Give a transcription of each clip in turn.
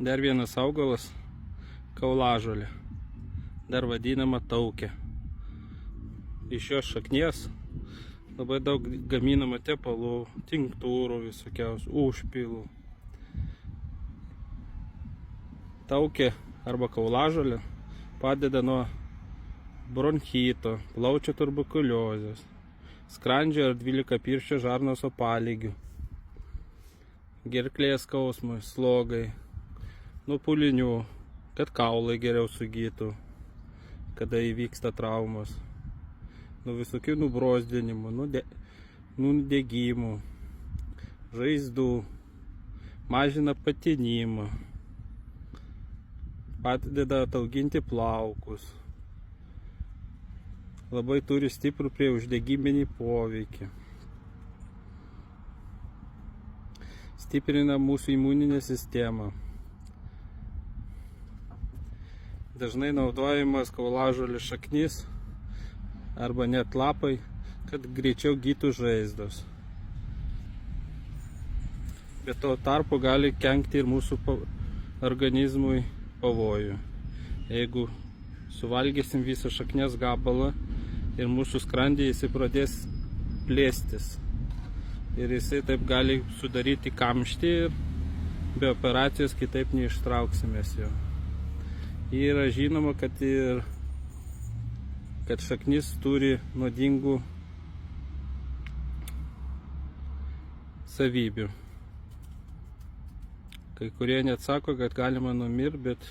Dar vienas augalas kaulažolė, dar vadinama taukė. Iš jos šaknies labai daug gaminama tepalų, tinktūrų visokiausių, užpilų. Taukė arba kaulažolė padeda nuo bronchito, plaučių tuberkuliozės, skrandžio ir 12-pirščio žarnos opalygių, gerklės skausmui, slogai, nuo pūlinių, kad kaulai geriau sugytų, kada įvyksta traumos, nuo visokių nubrozdinimų, nudegimų, žaizdų, mažina patinimą, padeda atauginti plaukus, labai turi stiprų prieuždegiminį poveikį, stiprina mūsų imuninę sistemą. Dažnai naudojamas kaulažolės šaknis arba net lapai, kad greičiau gytų žaizdos. Bet tuo tarpu gali kenkti ir mūsų organizmui pavojų. Jeigu suvalgysim visą šaknies gabalą ir mūsų skrandį, jisai pradės plėstis. Ir jisai taip gali sudaryti kamštį ir be operacijos kitaip neištrauksimės jo. Yra žinoma, kad šaknis turi nuodingų savybių. Kai kurie net sako, kad galima numirti, bet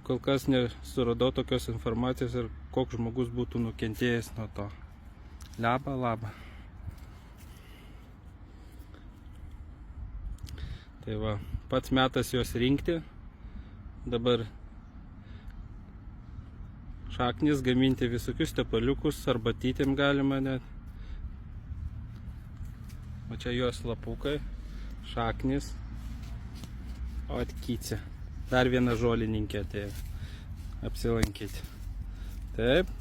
kol kas nesuradau tokios informacijos ir koks žmogus būtų nukentėjęs nuo to. Laba. Tai va, pats metas juos rinkti. Dabar šaknis gaminti visokius tepaliukus, arbatytėm galima net. O čia jos lapukai, šaknis, o atkycė. Dar viena žolininkė atėjo apsilankyti. Taip.